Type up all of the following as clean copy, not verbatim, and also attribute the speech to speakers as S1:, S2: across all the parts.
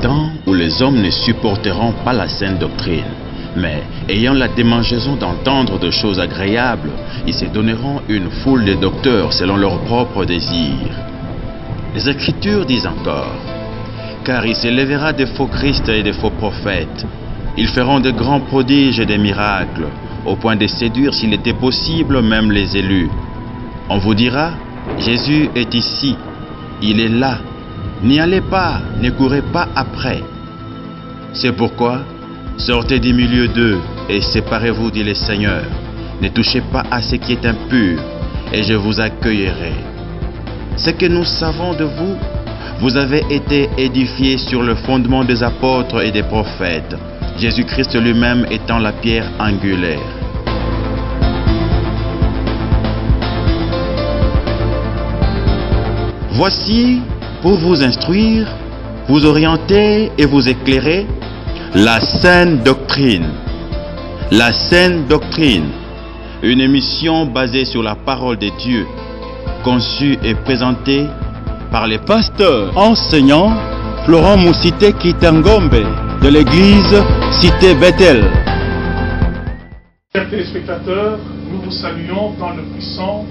S1: temps où les hommes ne supporteront pas la saine doctrine, mais ayant la démangeaison d'entendre de choses agréables, ils se donneront une foule de docteurs selon leurs propres désirs. Les Écritures disent encore, car il s'élèvera de faux Christ et de faux prophètes. Ils feront de grands prodiges et des miracles, au point de séduire, s'il était possible, même les élus. On vous dira, Jésus est ici, il est là. N'y allez pas, ne courez pas après. C'est pourquoi, sortez du milieu d'eux et séparez-vous, dit le Seigneur. Ne touchez pas à ce qui est impur, et je vous accueillerai. Ce que nous savons de vous, vous avez été édifiés sur le fondement des apôtres et des prophètes, Jésus-Christ lui-même étant la pierre angulaire. Voici, pour vous instruire, vous orienter et vous éclairer, la saine doctrine. La saine doctrine, une émission basée sur la parole de Dieu, conçue et présentée par les pasteurs enseignants Florent Moussité Kitangombe de l'église Cité Bethel.
S2: Chers téléspectateurs, nous vous saluons dans le puissant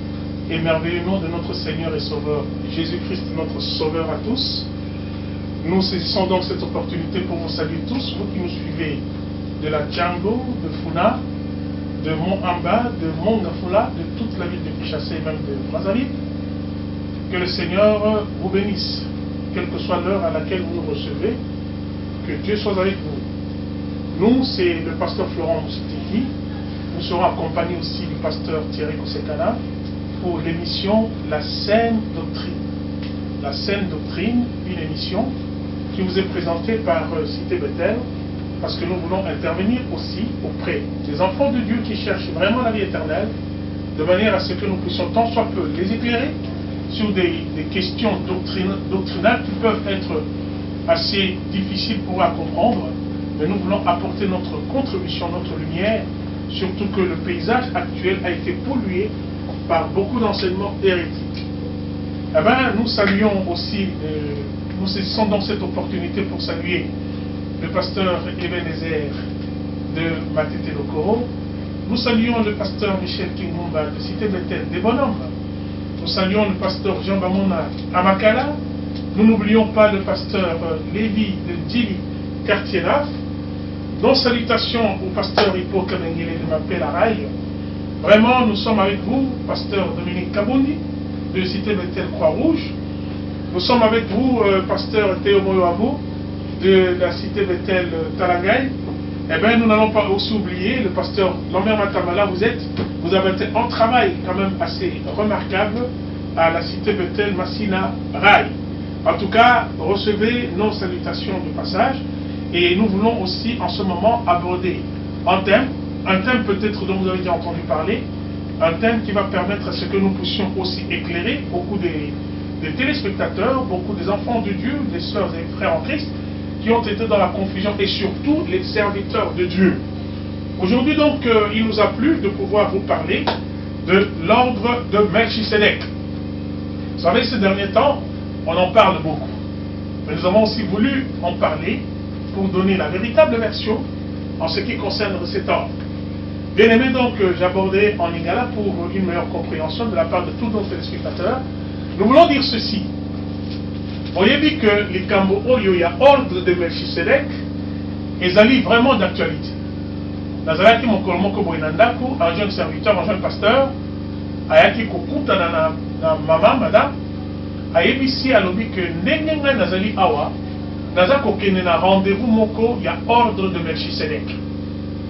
S2: et merveilleux nom de notre Seigneur et Sauveur, Jésus-Christ, notre Sauveur à tous. Nous saisissons donc cette opportunité pour vous saluer tous, vous qui nous suivez de la Django, de Funa, de Mont-Amba, de Mont-Ngafula, de toute la ville de Kinshasa et même de Brazzaville. Que le Seigneur vous bénisse, quelle que soit l'heure à laquelle vous nous recevez, que Dieu soit avec vous. Nous, c'est le pasteur Florent Moussiteki. Nous serons accompagnés aussi du pasteur Thierry Kosekana pour l'émission La Saine Doctrine. La Saine Doctrine, une émission qui vous est présentée par Cité Bethel, parce que nous voulons intervenir aussi auprès des enfants de Dieu qui cherchent vraiment la vie éternelle, de manière à ce que nous puissions tant soit peu les éclairer sur des questions doctrinales qui peuvent être assez difficiles pour eux à comprendre, mais nous voulons apporter notre contribution, notre lumière, surtout que le paysage actuel a été pollué par beaucoup d'enseignements hérétiques. Eh bien, nous saluons aussi, nous saisissons donc cette opportunité pour saluer le pasteur Ebenezer de Matete Lokoro. Nous saluons le pasteur Michel Kingumba de Cité Bethel des Bonhommes. Nous saluons le pasteur Jean Bamona à Makala. Nous n'oublions pas le pasteur Lévi de Djili Quartier-Naf. Nos salutations au pasteur Hippo Kabengele de Mapel-Araï. Vraiment, nous sommes avec vous, pasteur Dominique Kabundi de Cité Bethel Croix-Rouge. Nous sommes avec vous, pasteur Théo Moyoabou de la Cité Bethel Talagaï. Eh bien, nous n'allons pas aussi oublier le pasteur Lambert Matamala. Vous avez été en travail quand même assez remarquable à la Cité Bethel Massina Rai. En tout cas, recevez nos salutations de passage. Et nous voulons aussi en ce moment aborder un thème peut-être dont vous avez déjà entendu parler, un thème qui va permettre à ce que nous puissions aussi éclairer beaucoup des téléspectateurs, beaucoup des enfants de Dieu, des sœurs et frères en Christ, qui ont été dans la confusion, et surtout les serviteurs de Dieu. Aujourd'hui donc, il nous a plu de pouvoir vous parler de l'ordre de Melchisédek. Vous savez, ces derniers temps, on en parle beaucoup. Mais nous avons aussi voulu en parler pour donner la véritable version en ce qui concerne cet ordre. Bien aimé, donc, j'abordais en lingala pour une meilleure compréhension de la part de tous nos téléspectateurs. Nous voulons dire ceci. Vous voyez bien que les Kambo Oyo, il y a ordre de Melchisédek, et ça lit vraiment d'actualité. Nazalaki Mokolomoko Boinandako, un jeune serviteur, un jeune pasteur, Ayaki Kokuta na maman, madame, Ayebisi alobi que Nengenga Nazali Awa, Nazako Kene na rendez-vous Moko, il y a ordre de Melchisédek.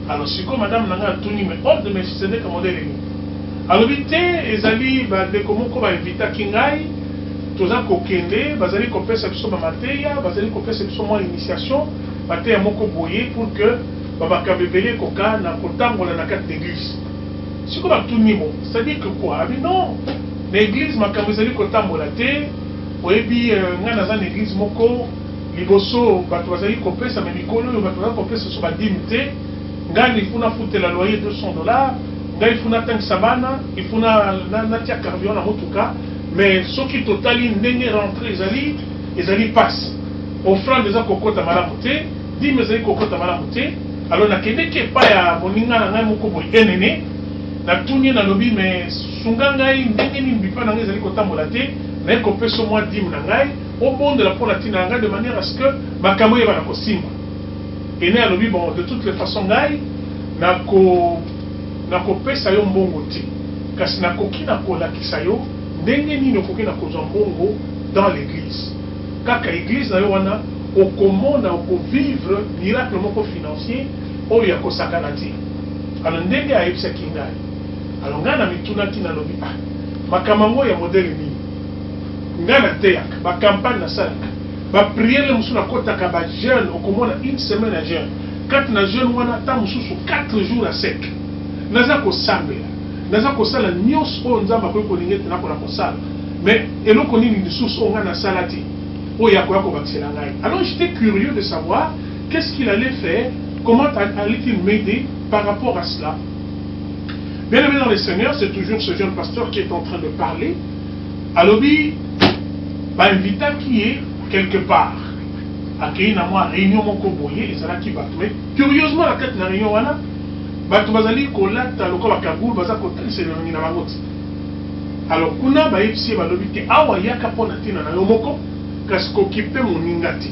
S2: Alors, si madame Nanga Tuni, mais ordre de Melchisédek à modèle. Alors, vite, Ezali, de Komoko va éviter Kingai, Toza Kokende, Bazali Kopé Sepso Mateya, Bazali Kopé Sepso Moi Initiation, Mateya Moko Boye pour que Babakabebele Koka na Kotango na carte d'église. Si vous avez tout niveau, c'est-à-dire que quoi? Ah, non, l'église m'a Kabezali Kotango la terre, Oebi, Nanazan l'église Moko, Liboso, Batouazali Kopé, ça m'a mis Kolo, Batouazali Kopé, ce sont pas dimité. Il faut foutre la loyer de $200, il faut tank sabana, il faut natia carburant en tout cas, mais ce qui total n'est rentré, ils allaient passe. offrande eza kokota malamu te, dîme ezali kokota malamu te. Alors nakendeki epai ya moninga na ngai moko boye enene, natuni nalobi me sunga ngai ndenge nini bipa na ngai ezali kotambola te, naye kopesa mwa dîme na ngai obondela mpo na ntina na ngai de manière à ce que makambo eyeba na kosimba. Ene alobi bon de toutes les façons ngai nakopesa yo mbongo te, kasi nakoki na kolakisa yo ndenge nini okoki na kozwa mbongo dans l'église. Kaka église na yo wana okomona okovivre miracle moko financier oyo ya kosakana te. Alors ndenge ayebisaki ngai, alors ngai na mitunaki nalobi makambo yango ya modele nini ngai nateyaka bacampagne nasalaka bapriere mosusu nakotaka bajeune okomona une semaine ya jeune kati na jeune wana ata mosusu 4 jours à sec naza kosambela naza kosala nyonso oyo nzambe akoki kolinga ete nakola kosala mais eloko nini lisusu oyo ngai nasala te oyo akoya kobakisela ngai. Alors j'étais curieux de savoir qu'est-ce qu'il allait faire, comment allait-il m'aider par rapport à cela. Bien aimé dans le Seigneur, c'est toujours ce jeune pasteur qui est en train de parler. Alobi invita qui est quelque part accueilli na moi réunion moko boye et ça là qui bat. Mais curieusement la tête na réunion wana bato bazali kolata lokola bakagulu baza kotalisa elongi na bango. Alors kuna bayebisi balobi te awa yaka mpona ntina na yo moko kasi kokipe moninga te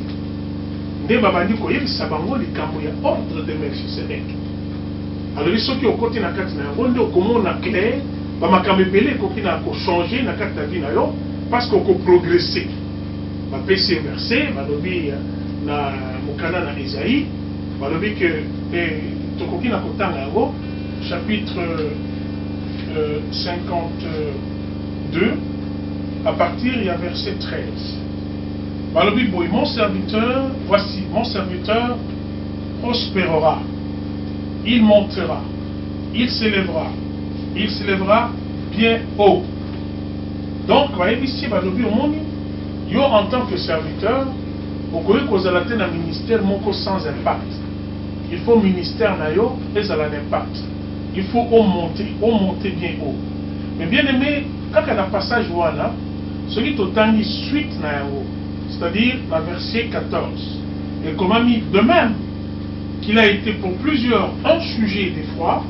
S2: nde babandi koyebisa bango likambo ya ordre de Melchisedek. Alors soki okoti na kati na yango nde okomona clair bamakambo ebele ekoki na kochange na kati na vie na yo parce que okoprogresse. Bapesi verset balobi na mokanda na Esaïe balobi que tokoki na kotanga yango chapitre 52 à partir il y a verset 13. Balobi boy, mon serviteur, voici, mon serviteur prospérera, il montera, il s'élèvera bien haut. Donc, voyez ici, balobi au monde, yo en tant que serviteur, vous pouvez causer la tête d'un ministère moko sans impact. Il faut ministère na yo et ça a l'impact. Il faut monter bien haut. Mais bien aimé, quand il y a un passage voilà, celui qui est suite na yo, c'est-à-dire la verset 14. Et comme a mis de même qu'il a été pour plusieurs un sujet d'effroi,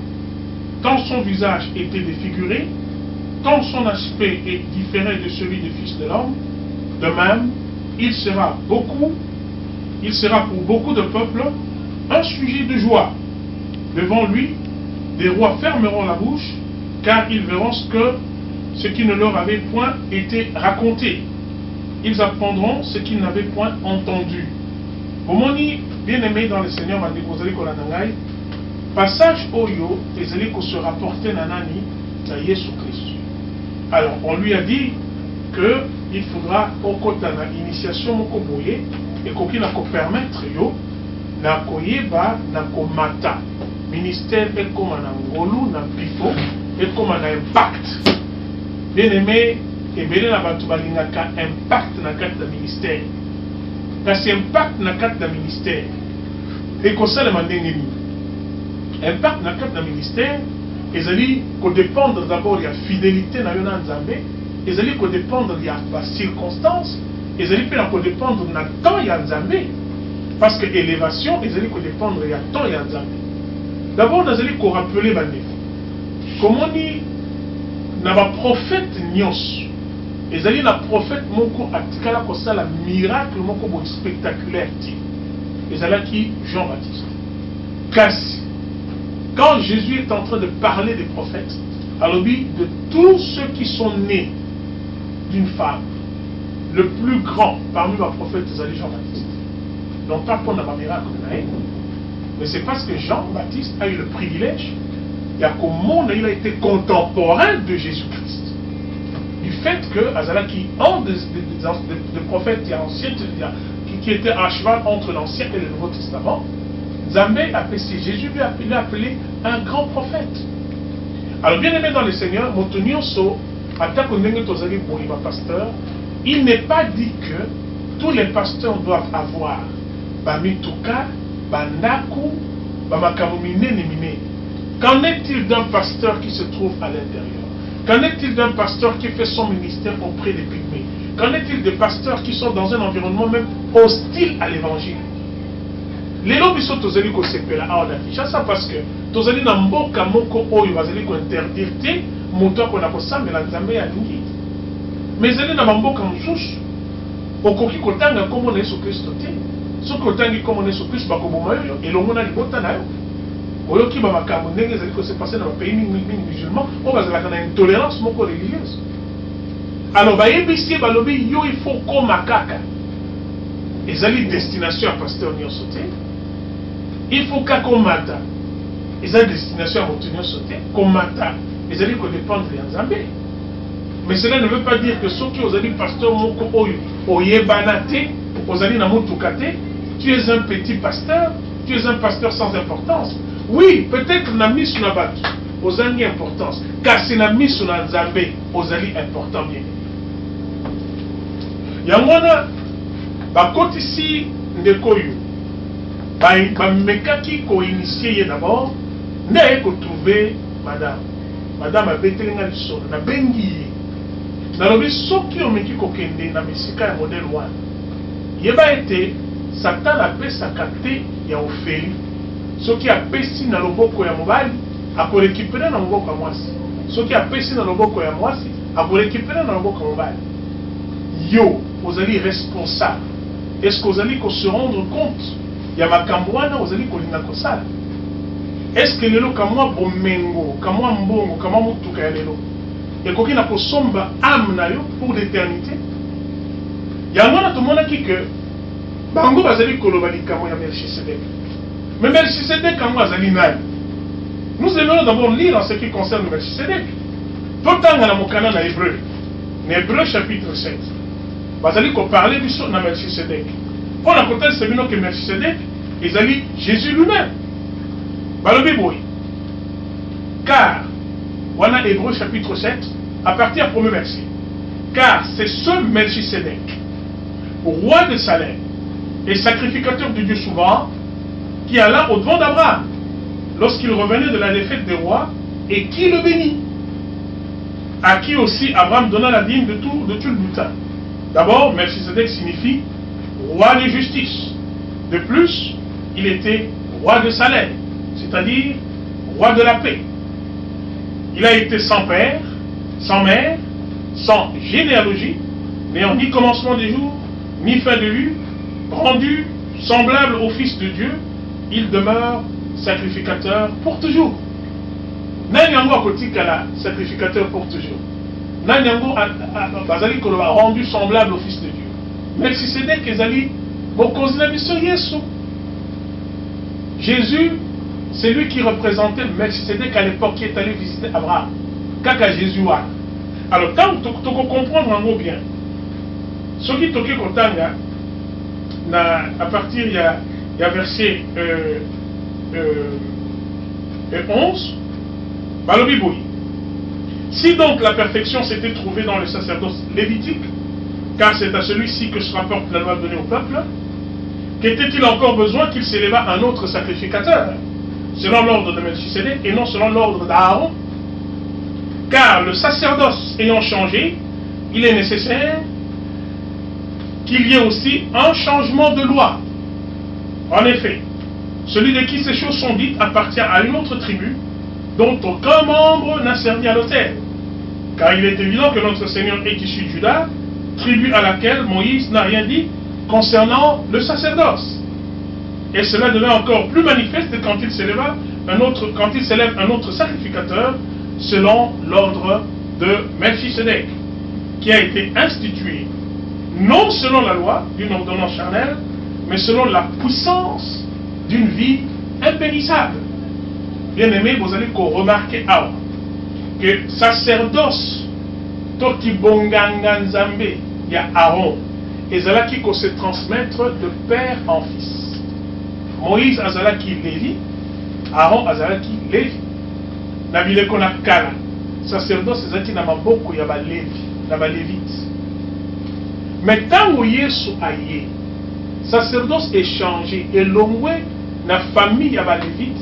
S2: tant son visage était défiguré, tant son aspect est différent de celui du Fils de l'homme, de même, il sera pour beaucoup de peuples un sujet de joie. Devant lui, des rois fermeront la bouche, car ils verront ce qui ne leur avait point été raconté. Ils apprendront ce qu'ils n'avaient point entendu. Bomoni, bien-aimé dans le Seigneur, m'a dit passage Oyo, et qu'on se rapportait Nanani, à Jésus-Christ. Alors, on lui a dit qu'il faudra au côté de l'initiation Mokoboye et qu'on puisse permettre yo na koyeba na komata ministère et comme un ngolu na pifo et comme un impact. Bien-aimé, et bien na batu balingaka impact na carte de ministère. Kasi impact na carte de ministère. Et qu'on sait le mandengeni. Impact na carte de ministère, ils allaient dépendre d'abord de la fidélité na yona nzambe, ils allaient dépendre de la circonstance, ils allaient dépendre de la temps ya nzambe. Parce que l'élévation, ils allaient dépendre de la temps ya nzambe. D'abord, nous allons rappeler comment dit na ba prophète nyos. Ils allaient na prophète moko atikala ko sala miracle moko bo spectaculaire ti. Ils allaient qui Jean-Baptiste. Kasi quand Jésus est en train de parler des prophètes, alors dit de tous ceux qui sont nés d'une femme, le plus grand parmi les prophètes, c'est Jean-Baptiste. Non pas pour un miracle, mais c'est parce que Jean-Baptiste a eu le privilège, il a été contemporain de Jésus-Christ. Du fait que Azala qui un des prophètes qui était à cheval entre l'Ancien et le Nouveau Testament, Zambé a appelé Jésus lui a appelé un grand prophète. Alors bien aimé dans le Seigneur, Motonioso, pasteur, il n'est pas dit que tous les pasteurs doivent avoir Bamituka, Bandaku, Bamakamumine, Nemine. Qu'en est-il d'un pasteur qui se trouve à l'intérieur? Qu'en est-il d'un pasteur qui fait son ministère auprès des pygmées? qu'en est-il des pasteurs qui sont dans un environnement même hostile à l'évangile? Les lobbies sont aux élites au CPLA à Kinshasa parce que tous les Namboka Moko Oyo bazali ko interdire te moto ko na ko sambela nzambe ya lingi. Mais les Namboka mususu okoki kotanga komo na Yesu Kristo te. Soki otangi komo na Yesu Kristo bakoboma yo elongo na libota na yo. Oyoki ba makambo ndenge ezali ko se passer dans le pays musulman, on bazalaka na intolérance moko religieuse. Alors bayebisi balobi yo il faut koma kaka. Ezali destination à pasteur nyonso te. Il faut qu'à komata. Ils ont une destination à obtenir sauter. Komata. Ils allaient qu'on dépendre de Nzambe. Mais cela ne veut pas dire que ceux qui ont dit pasteur Moko Oyo, Oyebanate, Ozali Namutukate, tu es un petit pasteur, tu es un pasteur sans importance. Oui, peut-être na mis sur la batu, Ozali importance. Car c'est na mis sur la Nzambe, Ozali important bien. Yangona, bakoti ici, Ndekoyo. Bamekaki ko-initier d'abord, n'a ko trouver madame. Madame a betelinga liso, na bengi. Na lobi soki omeki kokende na mesika ya modèle 1. Yeba ete Satan a pesa kate ya ofeli. Soki a pesi na loboko ya mobali, ako récupérer na loboko ya mwasi. Soki a pesi na loboko ya mwasi, ako récupérer na loboko ya mobali. Yo, vous allez responsable. Est-ce que vous allez se rendre compte? Il y a ma cambouana, vous allez kolinga kosala. Est-ce que lelo kamwa bomengo, kamwa mbongo, kamwa mutuka ya lelo, et koki na kosomba âme na yo pour l'éternité? Yangona tomonaki que bango bazali koloba likambo ya Melchisedek. Mais Melchisedek kamwa azali nani? Nous aimons d'abord lire en ce qui concerne Melchisedek. Totanga na mokana na Hébreu. Na Hébreu chapitre 7. Bazali ko parler biso na Melchisedek. On a côté c'est bien que Melchisedek, ils allaient Jésus lui-même. Balobi boy. Car, voilà Hébreu chapitre 7, à partir du premier verset. Car c'est ce Melchisedek, roi de Salem et sacrificateur du Dieu souverain, qui alla au-devant d'Abraham lorsqu'il revenait de la défaite des rois et qui le bénit. À qui aussi Abraham donna la dîme de tout le butin. D'abord, Melchisedek signifie roi de justice. De plus, il était roi de Salem, c'est-à-dire roi de la paix. Il a été sans père, sans mère, sans généalogie, n'ayant ni commencement des jours, ni fin de lui, rendu semblable au Fils de Dieu, il demeure sacrificateur pour toujours. Nanyango akotikala sacrificateur pour toujours. Nanyango bazali koloba rendu semblable au Fils de Dieu. Melchisedek ezali bokonzi na biso Yesu. Jésus, c'est lui qui représentait Melchisedek à l'époque qui est allé visiter Abraham. Kaka Jésus wa. Alors quand tu comprends un mot bien, ce qui toque kotanga à partir il y a verset 11, balobi boy. Si donc la perfection s'était trouvée dans le sacerdoce lévitique, car c'est à celui-ci que se rapporte la loi donnée au peuple, qu'était-il encore besoin qu'il s'élèvât un autre sacrificateur, selon l'ordre de Melchisedek et non selon l'ordre d'Aaron? Car le sacerdoce ayant changé, il est nécessaire qu'il y ait aussi un changement de loi. En effet, celui de qui ces choses sont dites appartient à une autre tribu, dont aucun membre n'a servi à l'autel. Car il est évident que notre Seigneur est issu de Juda, tribu à laquelle Moïse n'a rien dit concernant le sacerdoce. Et cela devient encore plus manifeste quand il s'élève un autre sacrificateur selon l'ordre de Melchisedek, qui a été institué non selon la loi d'une ordonnance charnelle, mais selon la puissance d'une vie impérissable. Bien aimé, vous allez remarquer que sacerdoce Toki Bonganga Nzambe, il y a Aaron. Et Zalaki qui se transmettre de père en fils. Moïse Azalaki Lévi, Aaron Azalaki Lévi. Nabile Konakala. Sacerdoce Zaki Namaboko Yaba Lévi, Naba Lévite. Mais tant que Yesu aïe, sacerdoce est changé et l'ongwe na famille Yaba Lévite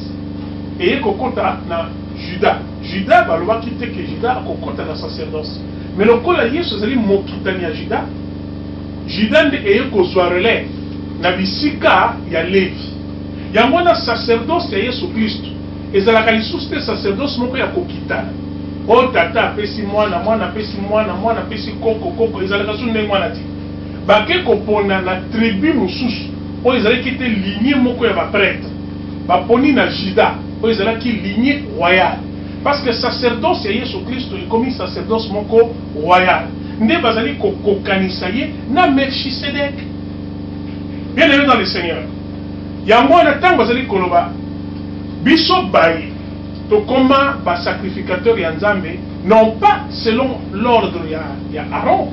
S2: et kokota na Juda. Juda, baloba kite que Juda a kokota na sacerdoce. Mais le col Yesu zali mokitani à Juda, Judas eye kozwa relève na bisika ya Levi. Yango na sacerdoce ya Yesu Kristo ezalaka lisusu te sacerdoce moko ya kokitana. O tata apesi mwana, mwana apesi mwana, mwana apesi koko, ezalaka su ndenge wana ti. Bake kopona na tribu mosusu oyo ezalaki te lignée moko ya baprêtre. Baponi na Juda oyo ezalaki lignée royale. Parce que sacerdoce ya Yesu Kristo ekomi sacerdoce moko royale. Nde bazali kokanisa ye na Melchisedek. Bien aimé dans le Seigneur. Yango na tango bazali koloba biso baye to koma ba sacrificateur ya Nzambe, non pas selon l'ordre ya Aaron,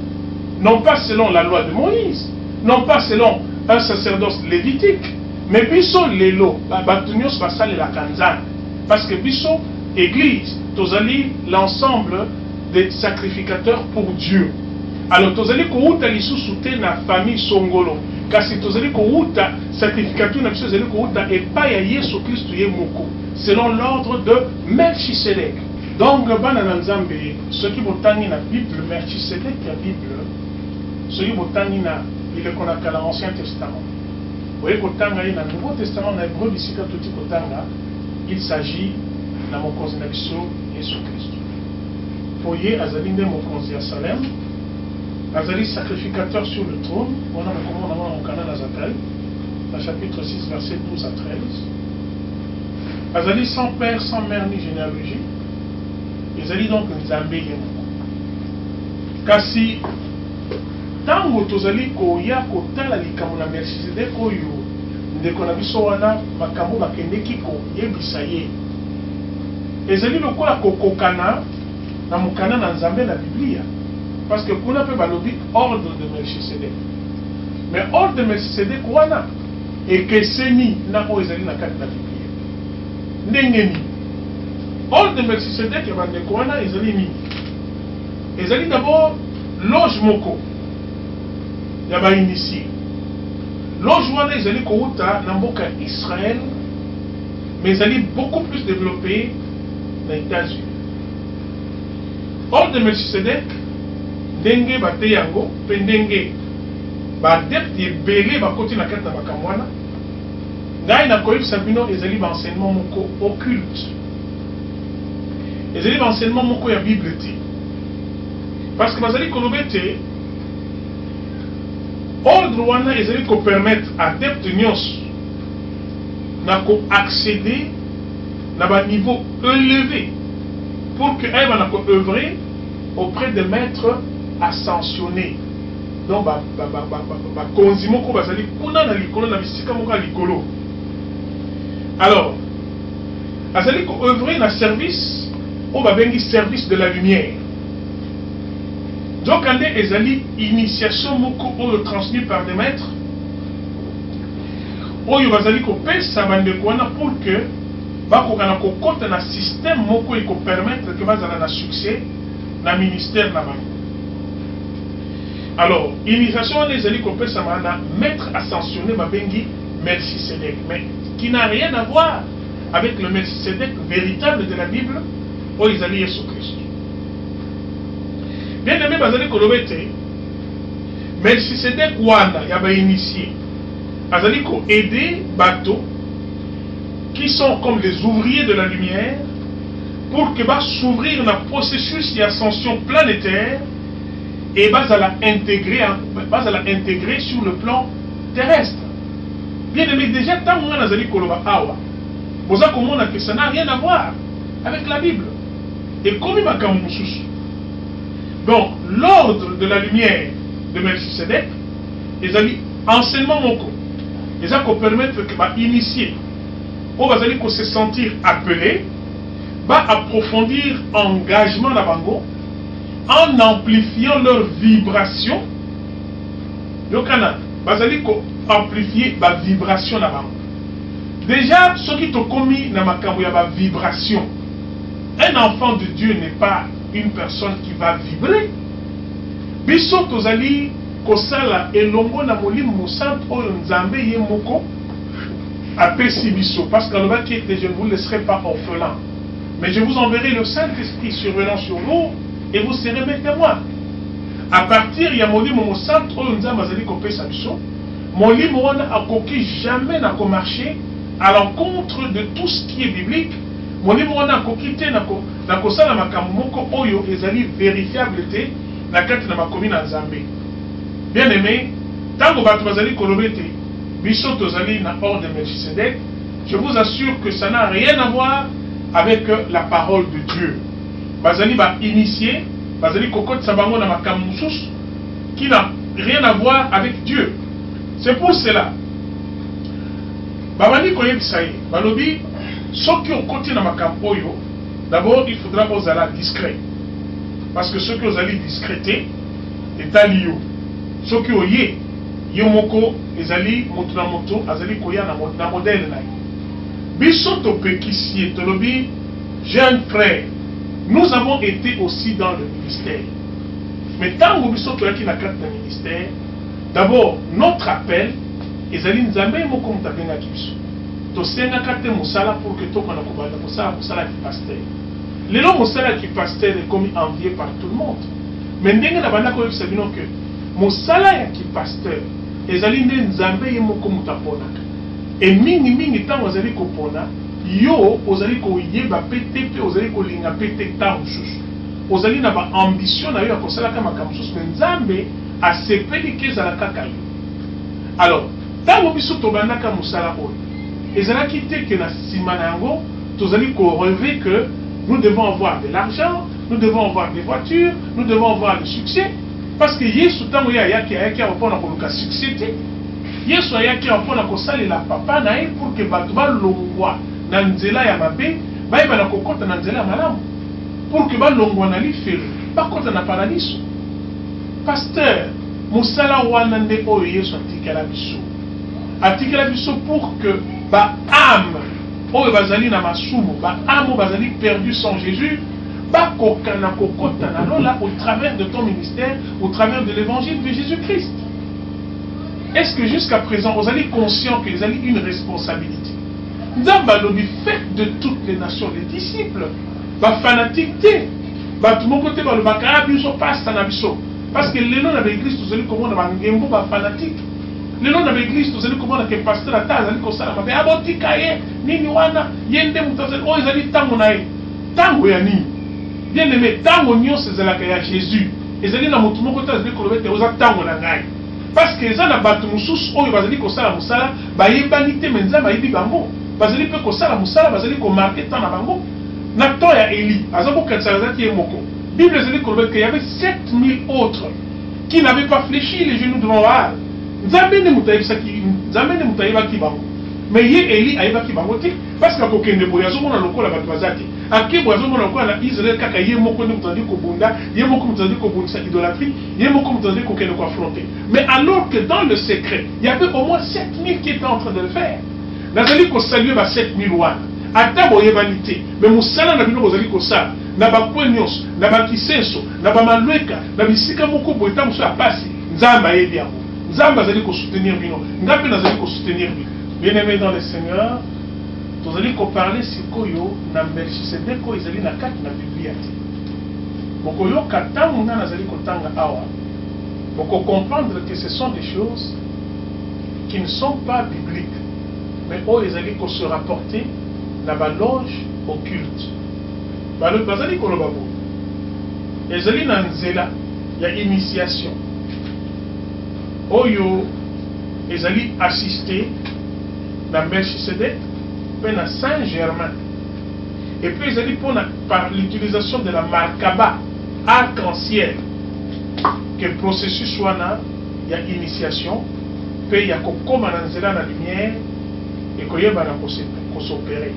S2: non pas selon la loi de Moïse, non pas selon un sacerdoce lévitique, mais biso lelo batu nyonso basalelaka Nzambe. Parce que biso église tozali l'ensemble des sacrificateurs pour Dieu. Alors tozali kouta lisusu te na famille songolo, kasi tozali kouta sacrificateur na biso tozali kouta epai ya Yesu Kristo ye moko, selon l'ordre de Melchisedek. Donc bana na Nzambe soki botangi na Bible Melchisedek ya Bible, soki botangi na bileko na kala Ancien Testament, oye kotanga ye na Nouveau Testament na Hébreu bisika toti kotanga, il s'agit na mokonzi na biso Yesu Kristo. Foye azali nde mokonzi ya Salem, azali sacrificateur sur le trône, on a recommandé dans le canal Azatel, dans chapitre 6, verset 12 à 13. Azali sans père, sans mère ni généalogie, ezali donc Nzambe yemoko. Kasi tango tozali koya kotala likambo na Melchisedek oyo ndeko na biso wana makambo bakendeki koyebisa ye, ezali lokola kokokana na mokana na Nzambe na Biblia. Parce que kuna pe balobi ordre de Melchisedek. Mais ordre de Melchisedek wana ekeseni na oyo ezali na kati na Biblia. Ndenge nini? Ordre de Melchisedek ya bandeko wana ezali nini? Ezali d'abord loge moko ya ba-initié. Loge wana ezali kouta na mboka Israël, mais ezali beaucoup plus développé na États-Unis. Ordre de Melchisedek ndenge bate yango pe ndenge baadepte ebele bakoti na kati na makambo wana, ngai nakoyebisa bino ezali baenseignement moko occulte, ezali baenseignement moko ya Bible te. Parce que bazali koloba te ordre wana ezali kopermettre adepte nyonso na koaccéder na ba niveau élevé pour que elles va œuvrer auprès de maîtres ascensionnés. Donc konzi moko bazali kuna na likolo na bisika moko likolo. Alors azali ko œuvrer na service au babengi service de la lumière. Donc ande ezali initiation moko oyo transmis par des maîtres oyo bazali ko pesa bandeko wana pour que bakokana kokota na système moko eko permettre que bazala na succès na ministère na bango. Alors initiation wana ezali ko pesa na maître ascensionné babengi Melchisedek, mais qui n'a rien à voir avec le Melchisedek véritable de la Bible oyo ezali Yesu Christ. Bien aimé bazali koloba te Melchisedek wana ya ba initié azali ko aider bato qui sont comme les ouvriers de la lumière pour que va s'ouvrir le processus d'ascension planétaire et va la intégrer sur le plan terrestre. Bien aimé, déjà tant que azali koloba awa boza komona que ça n'a rien à voir avec la Bible et comme makambo mususu. Donc, l'ordre de la lumière de Melchisedek, ils ont dit enseignement moko. Ils ont permettre que va initier, ou va se sentir appelé, va approfondir engagement na bango, en amplifiant leur vibration. Donc, va amplifier la vibration na bango. Déjà, ce qui te commis na makambo ya ba vibration, un enfant de Dieu n'est pas une personne qui va vibrer. Biso tozali kosala elongo na molimo mosantu oyo Nzambe ye moko apesi biso, parce que le qui était je ne vous laisserai pas orphelin, mais je vous enverrai le Saint-Esprit survenant sur vous et vous serez mes témoins. à partir ya molimo mo centre oyo nzambe azali kopesa biso molimo wana akoki jamais na marcher à l'encontre de tout ce qui est biblique. Molimo wana akoki te na kosala makambo moko oyo ezali vérifiable te na kati na makomi na nzambe. Bien aimé, tango bato bazali kolobe te biso tozali na ordre de Melchisedec, je vous assure que ça n'a rien à voir avec la parole de Dieu. Bazali ba initié, bazali kokotisa bango na makambo mosusu qui n'a rien à voir avec Dieu. C'est pour cela babandi koyebisa ye balobi soki okoti na makambo oyo, d'abord il faudra ozala discret, parce que soki ozali discrété etali yo, soki oye yo moko ezali moto na moto azali koya na modèle na ye. Biso topekisi tolobi jeune frère, nous avons été aussi dans le ministère, mais tant que biso toyaki na kati na ministère, d'abord notre appel ezali nzambe moko mutabenga biso tosenga kate musala pour que tokona kobanda kosala musala ki pasteur. Lelo musala ki pasteur est comme envié par tout le monde, mais ndenge na banda ko yebisa bino que musala ya ki pasteur ezali nde nzambe ye moko mutaponaka, et mingi tango ozali kopona yo ozali koyeba pete pe ozali kolinga pete tango mosusu ozali na ba ambition na yo ya kosalaka makambo mosusu, mais nzambe asepeli ke ezala kaka yo. Alors tango biso tobandaka musala oyo ezalaki te ke na nsima na yango tozali korelever que nous devons avoir de l'argent, nous devons avoir des voitures, nous devons avoir le succès, parce que Yesu tango ayaki apona koluka succès te. Yesu ayaki apona kosalela papa na ye pour que bato balongwa na nzela ya mabe bayeba na kokota na nzela ya malamu, pour que balongwa na lifelo bakota na paradiso. Pasteur musala wana nde oyo Yesu atikela biso, atikela biso pour que ba âme oyo bazali na masumu, ba âme bazali perdu sans Jésus bakoka na kokota na lola au travers de ton ministère, au travers de l'évangile de Jésus-Christ. Est-ce que jusqu'à présent vous allez conscient que vous avez une responsabilité? Nzamba lobi faites de toutes les nations les disciples. Ba fanatique te, ba tout mon côté ba le bakara biso pasta na biso. Parce que les noms de l'église vous allez comment ba ngembo ba fanatique. Les noms de l'église vous allez comment que pasteur ata allez ko sala ba abotika ye nini wana yende mutazeli o ezali tango na ye. Tango ya nini? Bien aimé, tango nyonso ezalaka ya Jésus. Ezali na mutu moko te azali kolobete oza tango na ngai. Parce que ça na batu mususu oyo bazali kosala musala bayebani te menza bayebi bango bazali pe kosala musala bazali ko marquer tant na bango na to ya Eli azako katsazaki moko Bible ezali kolobete qu'il y avait 7000 autres qui n'avaient pas fléchi les genoux devant Baal. Nzambe ne mutayiba ki bango, mais ye Eli ayeba ki bango te, parce que kokende boya zomona lokola batu bazati akebo azomona lokola na Israël kaka ye moko ne mutandi ko bunda, ye moko mutandi ko bundisa idolâtrie, ye moko mutandi ko kende ko affronter. Mais alors que dans le secret, il y avait au moins 7000 qui étaient en train de le faire. Nazali ko saluer ba 7000 wana. Ata boyebani te, mais musala na bino bozali ko sala, na ba kwenyos, na ba kisenso, na ba malweka, na bisika moko boyeta muso apasi, nzamba yebi yango. Nzamba azali ko soutenir bino, ngape nazali ko soutenir bino. Bien-aimés dans le Seigneur, nous allons parler sikoyo na Melchisedec ko ezali na kati na Biblia te. Bokoyo katango na nazali kotanga awa. Boko comprendre que ce sont des choses qui ne sont pas bibliques, mais où ezali ko se rapporter na ba loge occulte. Bazali ko lobabo. Ezali na nzela ya initiation. Oyo ezali assister na Melchisedec à Saint-Germain. Et puis ils ont dit par l'utilisation de la markaba arc-en-ciel que le processus soit là, il y a initiation, puis il y a comme la lumière et qu'il y a s'opérer.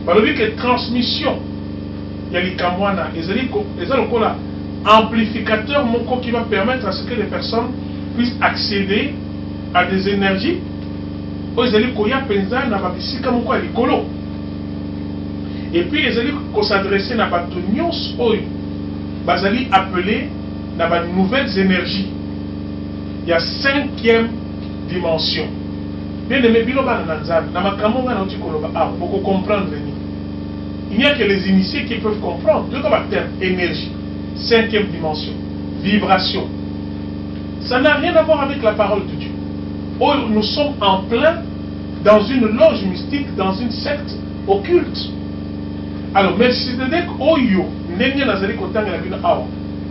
S2: Par le but que transmission, il y a les kamwana, ils ont amplificateur qui va permettre à ce que les personnes puissent accéder à des énergies. Et puis ils allaient s'adresser à Batonios Oyo. Ils appeler à de nouvelles énergies. Il y a 5e dimension. Bien aimé, pour comprendre. Il n'y a que les initiés qui peuvent comprendre. Deux termes énergie, 5e dimension. vibration. Ça n'a rien à voir avec la parole de Dieu. Oh, nous sommes en plein dans une loge mystique, dans une secte occulte. Alors, Melchisedec, Oyo,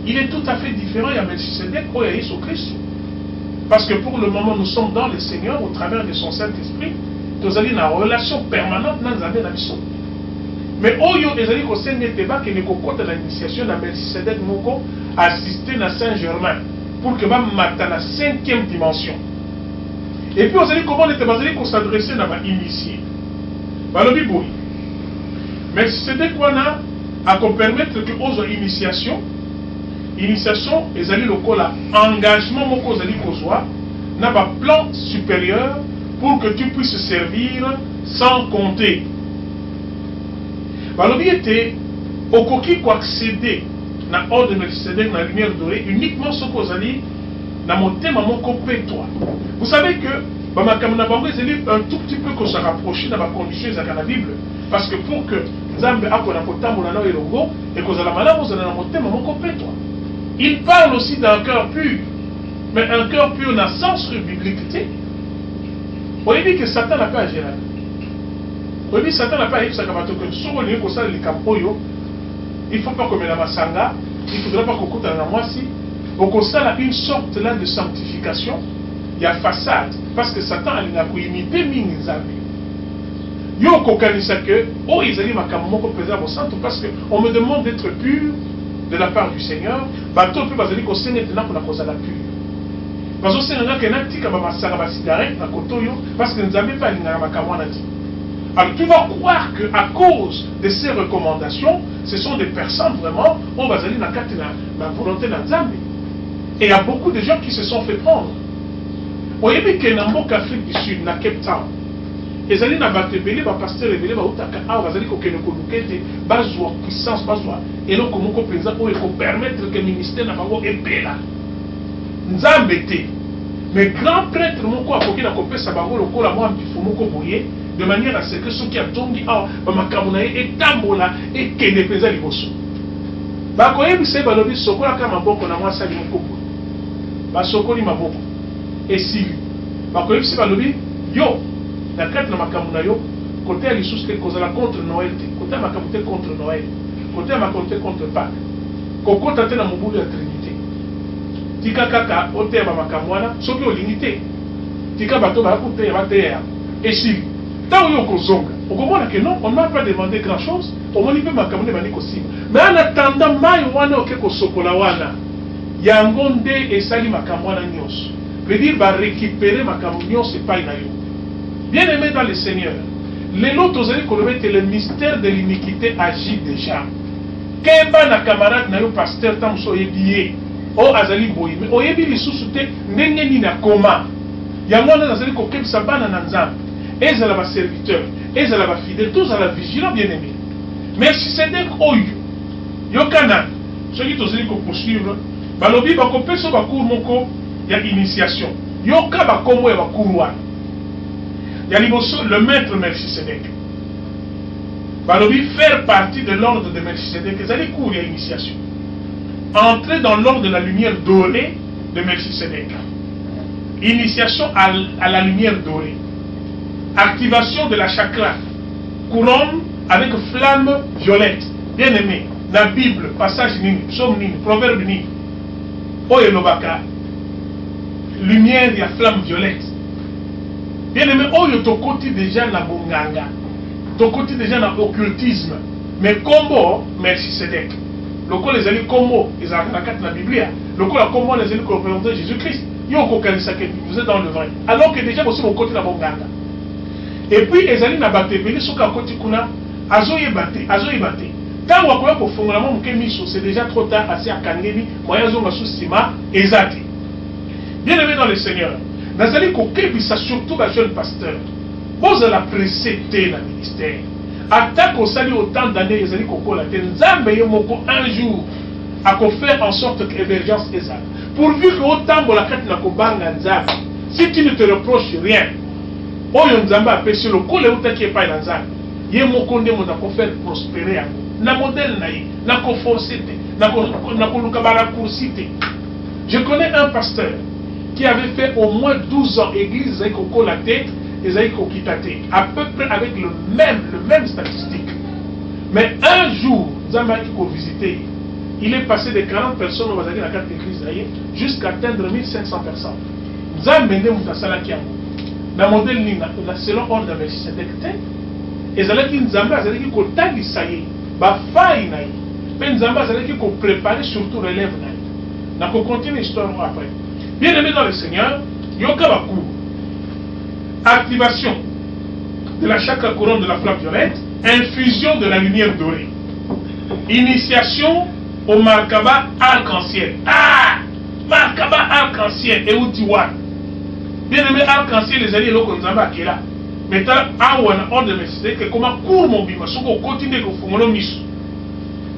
S2: il est tout à fait différent de Melchisedec, Oyo, Jésus-Christ. Parce que pour le moment, nous sommes dans le Seigneur au travers de son Saint-Esprit. Nous avons une relation permanente dans la mission. Mais Oyo, les amis, qui ont l'initiation de Melchisedec, Moko, assister à Saint-Germain pour que va mater la 5e dimension. Et puis, vous allez comment on était basé pour s'adresser à l'initié. Mais c'est des quoi à permettre que aux initiation, ils allaient le engagement aux alliés n'a pas plan supérieur pour que tu puisses servir sans compter. Balobi était au coquille pour accéder à l'ordre de Melchisedec dans la lumière dorée uniquement ce qu'on a dit dans mon thème à mon copé toi. Vous savez que un tout petit peu qu'on se rapproche dans la condition de la Bible. Parce que pour que Nzambe akona kotambola na elongo et que la malade vous allez monter mon copé toi. Il parle aussi d'un cœur pur. Mais un cœur pur n'a sens biblique. On dit que Satan n'a pas agi là. On dit que Satan n'a pas agi ça comme que sur le niveau ça les campoyo. Il faut pas comme la masanga, il faudra pas qu'on coûte à la moisi. Au ça une sorte là de sanctification. Il y a façade parce que Satan a imité Nzambe. Yo kokanisa que oh ils allaient makamoko présent au centre parce que on me demande d'être pur de la part du Seigneur. Bateau peut bazali ko sene tena ko na koza la pur. Bazo sene na kena tika ba masanga ba cigarette na kotoyo parce que Nzambe pas linga makamwana dit. Alors tu vas croire que à cause de ces recommandations, ce sont des personnes vraiment on bazali na katena la volonté de Nzambe. Et il y a beaucoup de gens qui se sont fait prendre. Vous voyez que dans le Afrique du Sud, dans Cape Town, les alliés n'ont pas été belés, les pasteurs rebellés, les alliés qui ont été coloqués, bazoua puissance, bazoua. Et donc, comment on peut permettre que le ministère n'a pas été là. Nous avons embêté. Mais grand prêtre, mon quoi, faut qu'il a coupé sa barre, le coup, la moi, il faut mon coboyer, de manière à ce que ceux qui ont tombé, ma camonaï, et tambola, et qu'il ne pèse à l'ibosso. Bah, quand il s'est balobi, sokola kama boko na moi, ça lui mon cobo. Bah, sokoli ma boko. Et si, bah, quand il s'est balobi, yo, la carte na makamuna yo, côté à l'issue que cause la contre Noël, côté à makamute contre Noël, côté à makamute contre Pâques, koko tate na mobulu ya Trinité. Tika kaka ote ya makamwana, soki o limité. Tika bato ba kote ya bateya. Et si, tant yo kozonga, on comprend que non, on n'a pas demandé grand chose, on m'a dit que makamune bani kosi. Mais en attendant mai wana oke ko sokola wana, yango nde esali makamwana nyos. Veut dire ba récupérer makamuna c'est pas inayo. Bien-aimés dans le Seigneur, les autres que le mystère de l'iniquité agit déjà. Keba na camarade na yo pasteur tam so yebiye o azali boyi mais o yebi lisusu te ndenge ni na koma yango na azali ko kebisa bana na Nzambe ezala ba serviteur ezala ba fidèle tous à la vigilance bien-aimé. Mais si c'est donc oyo yokana ceux qui tozali ko poursuivre balobi ba ko peso ba cour moko ya initiation yoka ba komo ya ba courwa. Il y a le maître Melchisedec. Balobi faire partie de l'ordre de Melchisedec. Ils allaient courir à l'initiation. Entrer dans l'ordre de la lumière dorée de Melchisedec. Initiation à la lumière dorée. Activation de la chakra. Couronne avec flamme violette. Bien aimé. La Bible, passage nini, psaume nini, proverbe nini. Oye Lobaka. Lumière, il y a flamme violette. Bien aimé, oyo to côté déjà na bonganga, to côté déjà na occultisme, mais combo Melchisedec. Le coup les alliés combo, ils ont la carte de la Bible. Le coup la combo les alliés représenter Jésus-Christ. Yo ko kanisa que vous êtes dans le vrai. Alors que déjà aussi au côté na bonganga. Et puis les alliés na baté, mais ce ka côté kuna azoye baté. Tant wa ko ko fongola mo ke miso, c'est déjà trop tard assez à kangeni, moyen zo sous sima ezati. Bien aimé dans le Seigneur. Nazali kokebisa surtout les jeunes pasteurs. Vous allez précéder le ministère. Attaque au salut autant d'années, ils allaient kokola. Nzambe yomoko un jour à faire en sorte que l'émergence est ça. Pourvu que autant de la carte na kobanga Nzambe, si tu ne te reproches rien, oyo Nzambe a péché le col et autant qui est pas Nzambe. Yemoko nde mo na ko faire prospérer yango. Na modèle na yi, na ko forcer te, na ko luka bara kursite. Je connais un pasteur qui avait fait au moins 12 ans église avec la tête et avec à peu près avec le même statistique. Mais un jour, Zamba qui visité, il est passé de 40 personnes dans la carte d'église jusqu'à atteindre 1500 personnes. Zamba mende mutasala kiango. Na modèle ni selon ordre de Melchisedec et zalaki Nzamba azalaki ko tangisa ye ba faille na ye. Mais Nzamba azalaki ko préparer surtout relève na ye. Na ko continuer l'histoire après. Bien aimé dans le Seigneur, yoka bakou. Activation de la chakra couronne de la flamme violette, infusion de la lumière dorée. Initiation au Markaba arc-en-ciel. Ah! Markaba arc-en-ciel et Outiwan. Bien aimé arc-en-ciel, les alliés locaux Nzamba qui est là. Maintenant, on a ordre de Melchisedec que comment court mon bima, ce qu'on continue de faire.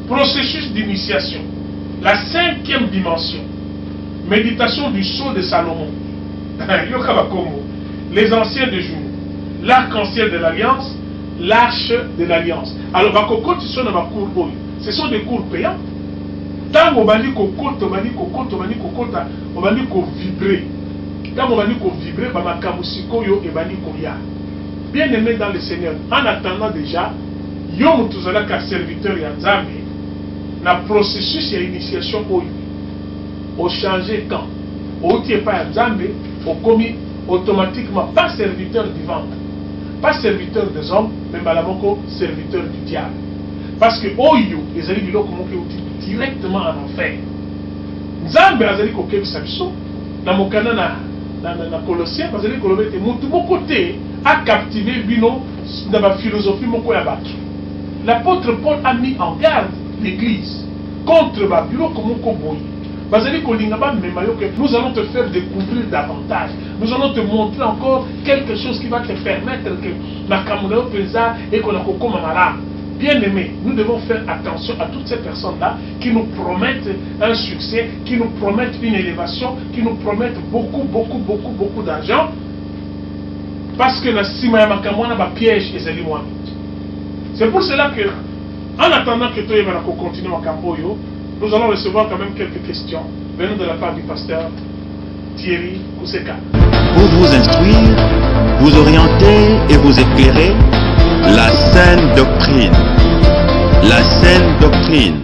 S2: Processus d'initiation. La 5e dimension. Méditation du sceau de Salomon. Les anciens de Juno. L'arc-en-ciel de l'Alliance. L'arche de l'Alliance. Alors, ce sont des cours payants. Tant qu'on va dire qu'on compte, on va dire qu'on compte, on va dire qu'on compte, on va dire qu'on vibre. Tant qu'on va dire qu'on vibre, on va dire qu'on y a. Bien aimé dans le Seigneur, en attendant déjà, yom tuzala ka serviteur ya Nzambe, na processus ya initiation au changer quand, au tie pas Nzambe, au commis automatiquement pas serviteur du ventre, pas serviteur des hommes, mais malamoko serviteur du diable. Parce que oyo les alliés biloko moke directement en enfer. Nzambe azali ko kebi sabiso na mokana na Colossiens, parce que kolobete mutu côté a captivé bino dans la philosophie moko ya bato. L'apôtre Paul a mis en garde l'église contre Babylone comme moko boyi. Bazali kolinga ba memayo que nous allons te faire découvrir davantage. Nous allons te montrer encore quelque chose qui va te permettre que na kamunao pesa et qu'on a kokoma malamu. Bien aimé, nous devons faire attention à toutes ces personnes-là qui nous promettent un succès, qui nous promettent une élévation, qui nous promettent beaucoup d'argent. Parce que la sima makamwana ba piège et zeli. C'est pour cela que, en attendant que toi et continue à Camboyo, nous allons recevoir quand même quelques questions venant de la part du pasteur Thierry Kouseka.
S1: Pour vous instruire, vous orienter et vous éclairer, la saine doctrine. La saine doctrine.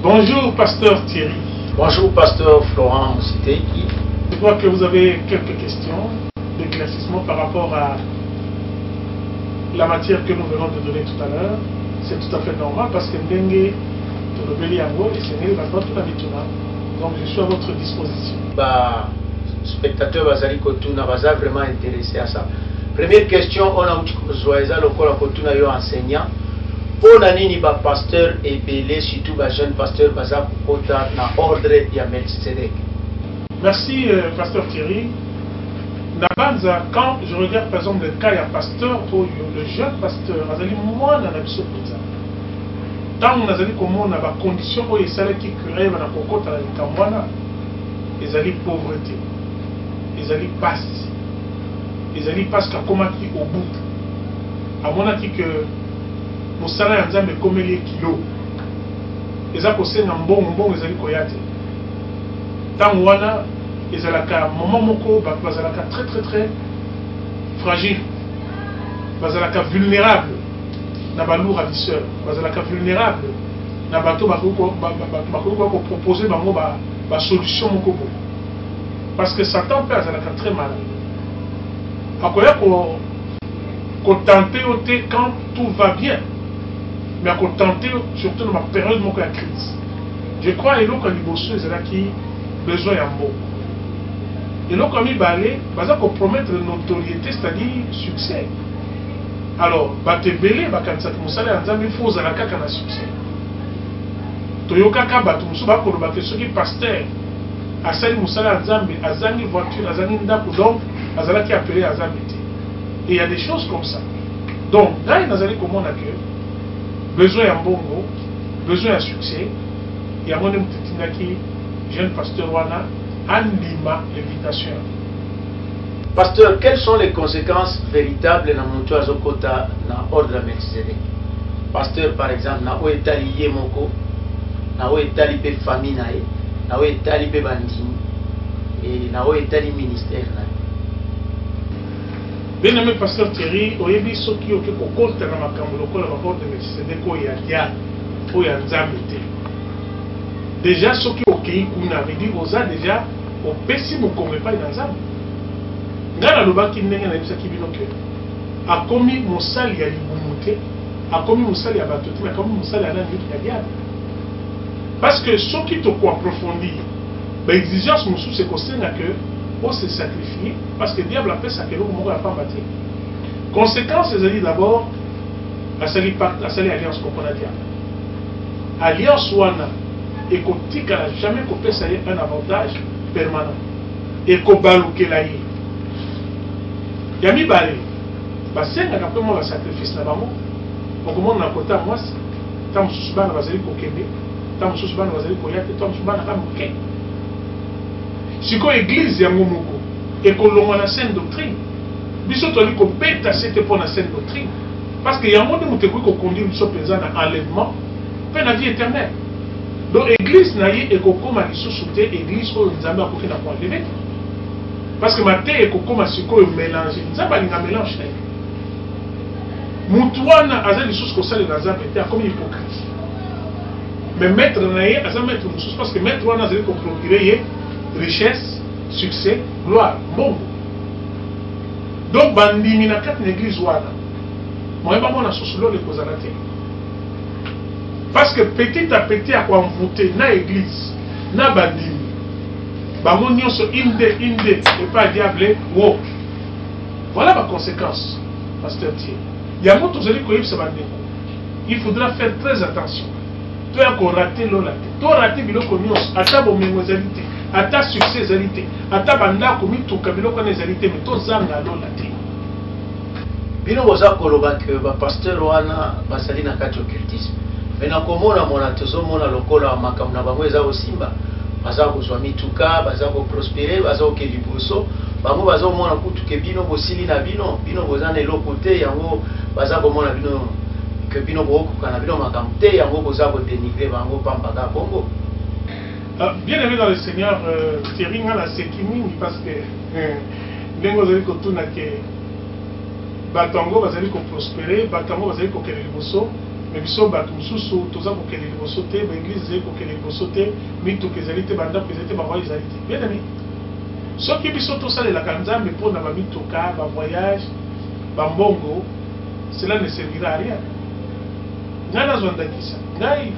S2: Bonjour pasteur Thierry.
S3: Bonjour pasteur Florent Moussiteki.
S2: Je crois que vous avez quelques questions d'éclaircissement par rapport à la matière que nous venons de donner tout à l'heure. C'est tout à fait normal parce que Ndengue, donc je suis à votre disposition.
S3: Spectateurs Bazali Kotuna Baza vraiment intéressé à ça. Première question, on a Zoéza Lokola Kotuna yo enseignant. On a nini ba pasteur et belé surtout ba jeune pasteur Baza Kota na ordre ya Melchisedec.
S2: Merci pasteur Thierry. Nabanza, quand je regarde par exemple le cas ya pasteur le jeune pasteur Azali moi na biso Kota. Tant on a dit comment on a des conditions où il s'allait qui créent dans la cocotte à la Kamwana, ils allaient pauvreté, ils allaient passer, ils allaient passer comme qui au bout. À mon avis que mon salaire en Zambie comme les kilos, ils ont posé un bon, ils allaient koyate. Tant on a, ils allaient qu'à moment moko, ils allaient qu'à très fragile, ils allaient qu'à vulnérable. Na balou ravisseur, bazalaka vulnérable, na bato bako proposer bango ba solution moko bo. Parce que Satan peut azalaka très mal. Akoya ko tenter oté quand tout va bien. Mais ko tenter surtout dans ma période moko ya crise. Je crois eloko liboso ezalaki besoin ya mbo. Eloko ami balé, bazako promettre notoriété, c'est-à-dire succès. Alors, batebele bakanisa musala ya Nzambe faut za kaka na succès. Toyoka ka batu musu ba ko ba soki pasteur asali musala ya Nzambe azangi voiture azangi ndako donc azalaki appelé à Nzambe. Et il y a des choses comme ça. Donc, là il nazali komona que besoin ya mbongo, besoin ya succès, et à mon mutindaki jeune pasteur wana andima l'invitation.
S3: Pasteur, quelles sont les conséquences véritables dans mon toit Zokota dans l'ordre de Melchisedec? Pasteur, par exemple, na o etali ye moko, na o etali pe famille nae, nawe etali pe bandimi et nawe etali ministère na.
S2: Bien aimé pasteur Thierry, oyebi soki oke kokota na makambo lokola borde Melchisedek oyo ya oyo ya Nzambe te. Déjà soki okei kuna veut dire oza déjà opesi mokongo epai na Nzambe. Nga nalobaki ndenge nayebisaki bino ke akomi mosali ya libumu te, akomi mosali ya bato te, akomi mosali ya nani ya diable. Parce que soki tokoapprofondir exigence mosusu ekosenga ke on se sacrifier parce que le diable a fait ça que l'on ne pas bâtir. Conséquence, c'est d'abord la seule alliance qu'on a dit. Alliance wana et qu'on n'a jamais coupé ça un avantage permanent et qu'on balouke la y. Yami balé. Parce que après moi le sacrifice là-bas, on commence à côté moi, tant que je suis dans la vaselle pour Kébé, tant que je suis dans la vaselle pour Yate, tant que je suis dans la Ramouké. Si l'église est moko et que l'on a la saine doctrine, biso toli ko beta c'était pour la saine doctrine parce que y a un monde qui ko conduire biso penza na enlèvement pe na vie éternelle. Donc l'église na yi et ko koma lisusuté église ko nzambe akoki na ko enlever parce que maté et ko koma siko mélanger nzamba linga mélange na mutu wana aza lisusu ko sala na nzambe te comme hypocrite. Mais maître na yi aza maître mususu parce que maître wana azali ko procurer richesse, succès, gloire, bon. Donc, bandimi na kati l'église wana. Moi, pas mon associé les causes à la terre. Parce que petit à petit, à quoi voter na église, na bandimi. Bango nyonso inde et pas diable wo. Voilà ma conséquence, pasteur Thier. Il y a mon tozeli ko yebisa bandeko. Il faudra faire très attention. Tu as raté l'ola. Tu as raté biloko nyonso, ata bo mengozalité. Ata succès zalité, ata banda komi tuka biloko na zalité mais to zanga lola te.
S3: Bino boza koloba ke ba pasteur wana basali na kati occultisme. Mais na komona mona tozo mona lokola makambo na bango eza osimba. Baza kozwa mituka, baza ko prospérer, baza ko liboso, bango baza mona kutuke bino bosili na bino, bino boza na eloko te yango baza komona bino ke bino bokoka na bino makambo te yango boza ko dénigrer bango pambaka bongo.
S2: Bien aimé dans le Seigneur, Thierry a la séquimine parce que Nengo Zali Kotuna ke Batango Bazali ko prospérer, Batango Bazali ko kele liboso, mais biso batu mususu toza ko kele liboso te, l'église zali ko kele liboso te, mitu ke zali te banda ke zali te ba voyage zali te. Bien aimé. Soki biso to sala la kanzambe pour na ba mituka, ba voyage, ba mbongo, cela ne servira à rien. Ngana zonda kisa. Ngai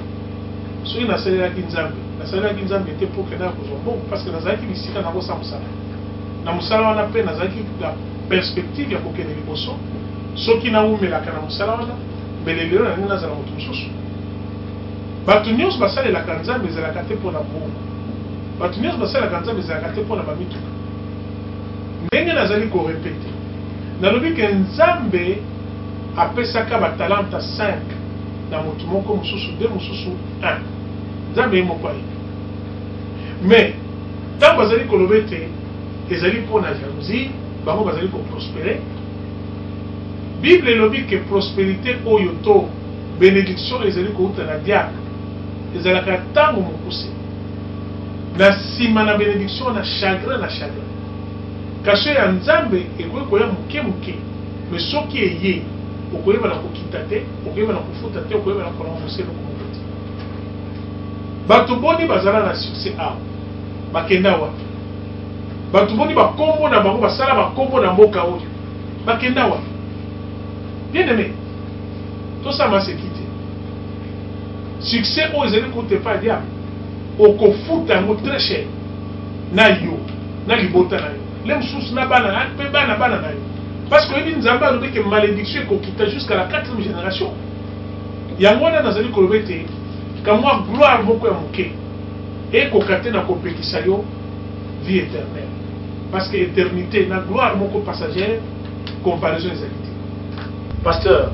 S2: soki na sala la kinzambe nasala ki nzambe te pour que na kozwa bon parce que nazalaki bisika na kosa mosala na mosala wana pe nazalaki la perspective ya kokende liboso soki naumelaka na mosala wana mbele lelo na nini nazala moto mosusu bato nyonso basalelaka nzambe ezalaka te mpo na bongo bato nyonso basalelaka nzambe ezalaka te mpo na bamituka ndenge nazali korepete nalobi ke nzambe apesaka batalanta 5 na motu moko mosusu 2 mosusu 1 nzambe ye moko aye mais ntango bazali koloba ete ezali mpo na jalousie bango bazali koprospere bible elobi ke prospérité oyo to bénédiction ezali kouta na diable ezalaka ntango mokuse na nsima na bénédiction na chagrin kasi ya nzambe ekoki koya moke moke mais soki eye okoyeba na kokita te okoyeba na kofuta te okoyeba na korenforce eloko moko te bato boni bazala na succès awa bakenda wapi bato boni bakombo na bango basala bakombo na mboka oyo bakenda wapi bien aimé tosala maseki te succès oyo ezali koute pa diable okofuta yango très cher na yo na libota na yo le mosusu na bana mpe bana na yo parce que oyebi nzambe alobi ke malédiction ekokita jusqu'à la 4e génération yango wana nazali koloba ete kamwa gloire moko ya moke ekoka te na kopekisa yo vie éternelle parce que éternité na gloire moko passagère comparaison ezali te
S3: pasteur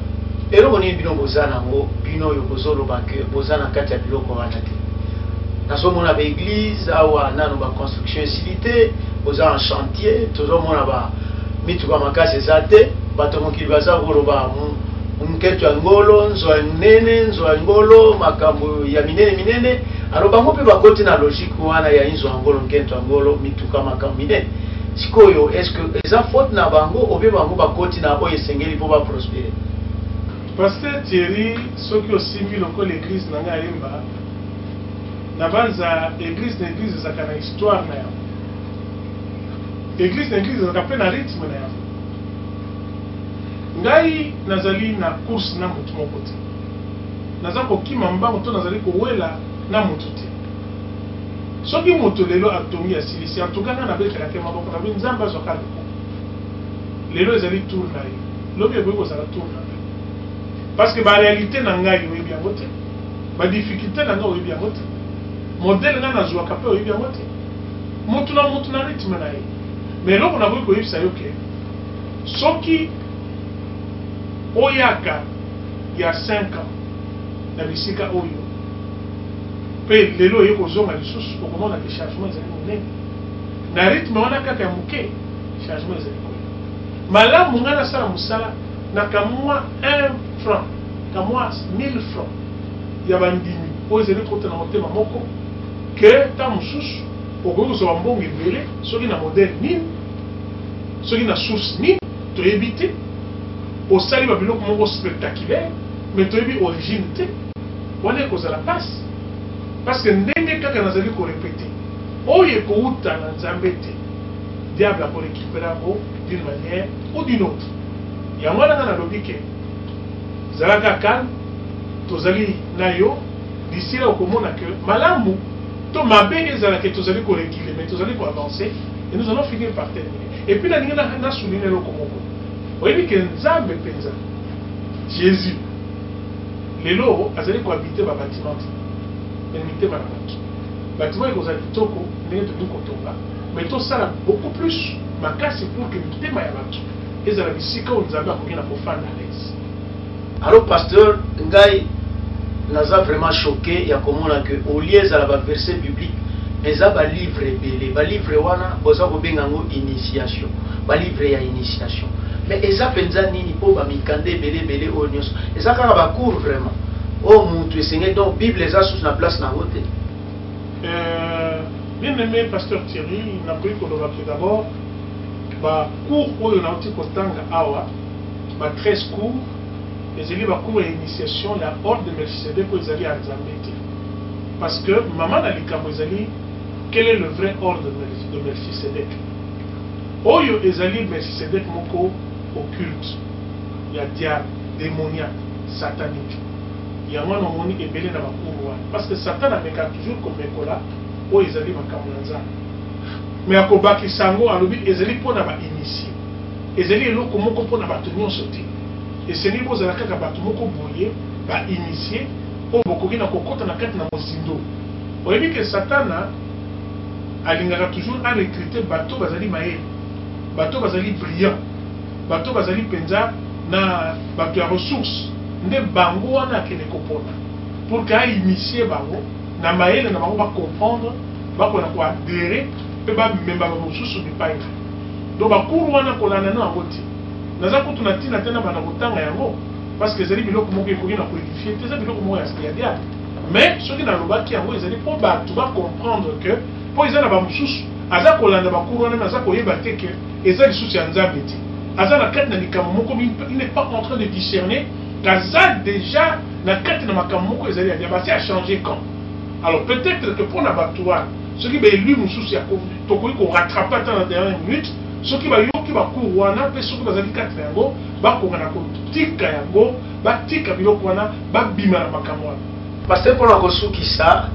S3: eloko nini bino boza nango bino oyo bozoloba ke boza na kati ya biloko wana te nazomona baeglise awa nano baconstruction esili te boza en chantier tozomona mituka makasi eza te bato mokili baza koloba nketo ya ngolo nzwa nene nzwa ngolo makambo ya minene alors bango pe bakoti na logique wana ya nzwa ngolo nketo ya ngolo mituka makambo minene sikoyo est-ce que eza faute na bango obe bango bakoti na oyo esengeli po ba prospérer?
S2: Pasteur Thierry soki osimbi loko l'église na ngai yemba na banza église ezaka na histoire na yango, église ezaka pe na rythme na yango. Ngai nazali na course na mutu moko te, naza kokima mbango to nazali kowela na mutu te. Soki moto lelo atongi ya silisi atokanga na betela te maboko na nzamba azwaka leko lelo ezali tour na ye lobi eboyi kozala tour na ye parce que ba réalité na ngai oyebi yango te, ba difficulté na ngai oyebi yango te, modèle nga nazwaka pe oyebi yango te, mutu na rythme na ye. Mais eloko nakoki koyebisa yo ke soki oyaka ya 5 ans na bisika oyo pe lelo ye kozonga lisusu okomona ke changement ezali monene na rythme wana kaka ya moke, changement ezali koya malamu nga nasala mosala na kamwa 1 franc kamwa 1000 francs ya bandimi oyo ezali kota na motema moko ke ta mosusu okoki kozwa mbongo ebele soki na modèle nini soki na source nini toyebi te, osali babiloko moko spectaculaire mais toyebi origine te, wana ekozala pasi parce que ndenge kaka nazali korepete oyo ekouta na nzambe te diable akorécupere yango d'une manière ou d'une autre. Yango wana nga nalobi ke zalaka calme tozali na yo d'ici là okomona ke malamu to mabe ezalaka tozali korekile mais tozali koavancer et nous allons finir par terminer. Et puis nalingi na souligner eloko moko oyebi ke nzambe mpenza Jésus lelo azali kohabite babâtiment te mitema na bato bâtiment ekozala kitoko ndenge tolingi kotonga mais tosala beaucoup plus makasi pour que mitema ya bato ezala bisika oyo nzambe akoki na kofanda à l'aise.
S3: Alors pasteur ngai naza vraiment choqué ya komona ke au lieu ezala baverset biblique eza balivre ebele balivre wana boza kobenga yango initiation balivre ya initiation mais eza mpenza nini mpo bamikande ebele oyo nyonso eza kaka bacours vraiment oyo mutu esengeli donc bible eza susu na place nango te?
S2: Bien aimé pasteur Thierry, nakoki koloba ke d'abord bacours oyo nauti kotanga awa ba 13 cours ezali bacours ya initiation ya ordre de Melchisedec oyo ezali ya nzambe te parce que mama na likambo ezali quel est le vrai ordre de Melchisedec oyo ezali Melchisedec moko occulte ya diable démoniaque satanique yango wana omoni ebele na bacours wana parce que Satan ameka toujours komekola oyo ezali makambo na nzambe mais akobakisa yango alobi ezali mpona bainitie ezali eloko moko mpona bato nyonso te esengi bozala kaka bato moko boye bainitie oyo bokoki na kokota na kati na mozindo. Oyebi ke Satana alingaka toujours arecruter bato bazali mayele bato bazali brillant bato bazali mpenza na bato ya ressource nde bango wana akende kopona pour que ainitie bango na mayele na bango bacomprendre bakona koadere mpe bamemba bamosusu bipai na donc bakuru wana kolanda na yango te naza kutu na ntina te na bana kotanga yango parce que ezali biloko moko ekoki na koedifie te eza biloko moko ya diable mais soki nalobaki yango ezali mpo bato bacomprendre que mpo eza na bamosusu aza kolanda bakuru wana me aza koyeba te ke eza lisusu ya nzambe te aza na kati na likambo moko il n'est pas en train de discerner kaza déjà na kati na makambo moko ezali ya diable asi a changé quand. Alors peut-être que pour na bato wana soki baélu mosusu ya tokoki korattrape ata na dernière minute soki bayoki bakuru wana mpe soki bazali kati na yango bakonga na kotika yango batika biloko wana babima na makambo wana.
S3: Pasteur mpona kosukisa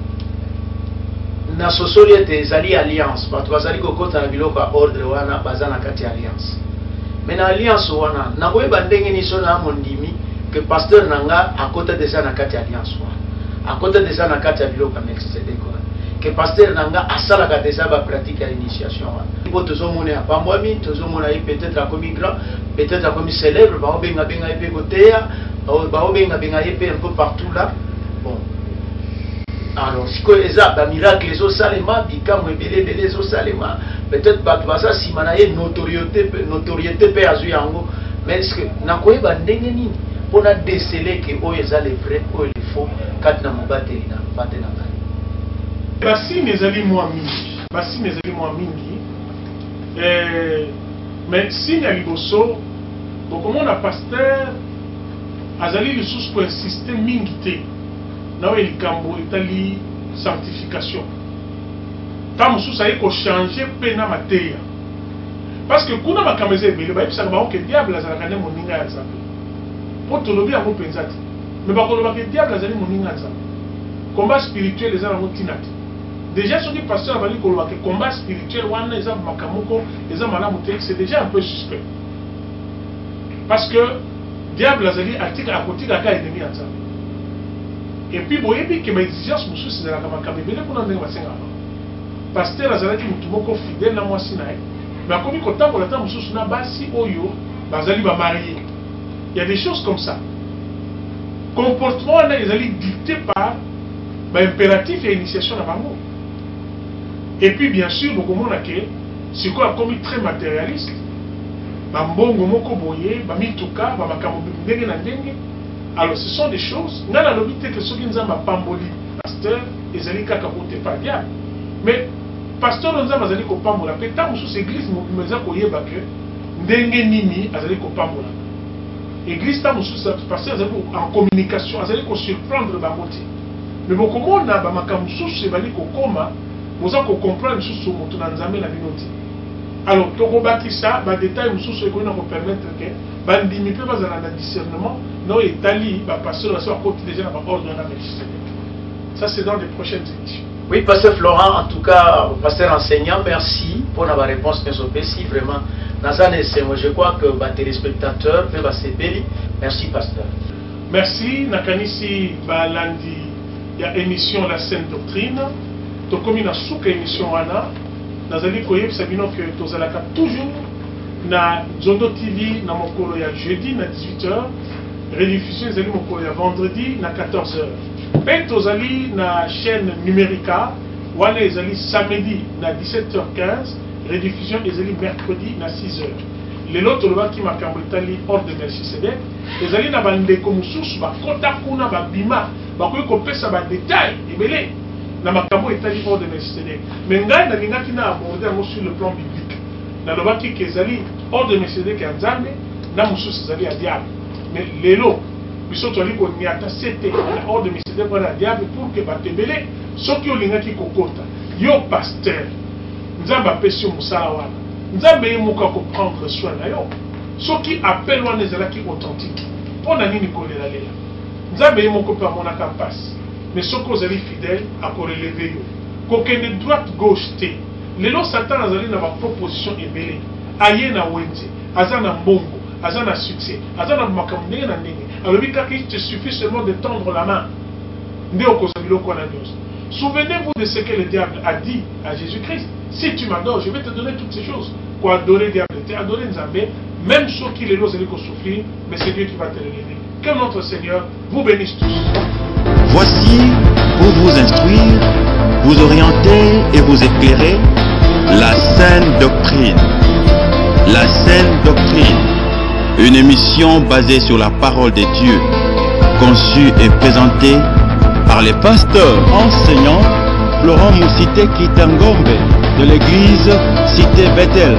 S3: na sosoli ete ezali alliance bato bazali kokota na biloko ya ordre wana baza na kati ya alliance mais na alliance wana nakoyeba ndenge niso na mondimi ke pasteur na nga akota deja na kati ya alliance wana akota deja na kati ya biloko ya Melchisedec wana que pasteur nanga asalaka déjà ba pratique ya initiation wana po tozomona ya pambwami tozomona ye peut-être akomi grand peut-être akomi célèbre baobenga benga ye pe koteya baobenga benga ye pe un peu partout là. Bon alors siko eza ba miracle ezosalema bikamwa ebele ezosalema peut-être bato baza nsima na ye notoriété pe azwi yango mais est-ce que nakoyeba ndenge nini on a décelé que oh les vrai oh les faux quand na mobateli na bate na ngai.
S2: Basi nezali moi mingi mais si na liboso beaucoup mon pasteur azali le sous pour insister mingi te na we likambo etali sanctification tant sous ça ko changer pe na mateya parce que kuna makameze ebele ba yebisa ba que diable azalaka ne moninga ya nzambe po tolobi ya mopenza te mais ba koloba que diable azali moninga ya nzambe combat spirituel ezala motinati déjà ce qui pasteur va dire que combat spirituel wana eza makamoko eza malamu te c'est déjà un peu suspect parce que diable azali atika akotika ka ennemi ya nzambe et puis boyebi que ma exigence mosusu ezalaka makambo ebele kuna ndenge basengaka pasteur azalaki mutu moko fidèle na mwasi na ye mais akomi kotambola ta mosusu na basi oyo bazali bamarie. Il y a des choses comme ça. Comportement wana ezali dicté par impératif et initiation na bango. Et puis bien sûr bokomona ke siko akomi très matérialiste bambongo moko boye bamituka bamakambo ndenge na ndenge. Alors ce sont des choses nga na lobi te que soki nzamba pamboli pasteur ezali kaka kote pa diable mais pasteur nzamba azali kopambola pe ta mosusu église meza koyeba ke ndenge nini azali kopambola église ta mosusu pasteur azali en communication azali ko surprendre bango te mais bokomona bamakambo mosusu ebali kokoma boza kocomprendre mosusu moto na nzambe na bino te. Alors tokobakisa badetail mosusu ekoki na kopermettre ke bandimi mpe bazala na discernement no etali bapasteur basi bakoti déjà na baordre na Melchisedec. Ça c'est dans les prochaines éditions.
S3: Oui, pasteur Florent, en tout cas, pasteur enseignant, merci pour la réponse que vous avez vraiment. Je crois que les téléspectateurs peuvent se bélir. Merci, pasteur.
S2: Merci. Nakanisi Balandi, il y a émission La Sainte Doctrine. Tu comme une souka émission Anna. Nazali Koyeb Sabino que tu as toujours na Zondo TV na mokolo ya jeudi na 18h. Rediffusion ezali mokolo ya vendredi na 14h. Pe tozali na chaîne numérica wana ezali samedi na 17h15, rediffusion ezali mercredi na 6h. Lelo tolobaki makambo etali hors de Melchisedec ezali na bandeko mosusu bakota kuna babima bakoki kopesa badetail ebele na makambo etali hors de Melchisedec. Mais ngai nalingaki na aborder yango sur le plan biblique nalobaki ke ezali hors de Melchisedec ya nzambe na mosusu ezali ya diable. Mais lelo biso toli ko niata c'était hors de Melchisedec wana diable pour que batebele soki olingaki kokota yo pasteur nzambe apesi mosala wana nzambe yemuka prendre soin na yo soki appel wana ezalaki authentique mpona nini kolela lela nzambe yemoko mpe amonaka mpasi mais soki ozali fidèle akoreleve yo kokende droite gauche te. Lelo satan azali na baproposition ebele aye na wenze aza na mbongo aza na succès aza na makambo ndenge na ndenge alobi kaka il te suffit seulement de tendre la main nde okozwa biloko wana nyonso. Souvenez-vous de ce que le diable a dit à Jésus-Christ. Si tu m'adores, je vais te donner toutes ces choses. Pour adorer le diable, adorer Nzambe, même ceux qui les osent souffrir, mais c'est Dieu qui va te relever. Que notre Seigneur vous bénisse tous.
S1: Voici, pour vous instruire, vous orienter et vous éclairer, la Sainte Doctrine. La Sainte Doctrine, une émission basée sur la parole de Dieu, conçue et présentée par les pasteurs enseignants Florent Moussité Kitangombe de l'église Cité Bethel.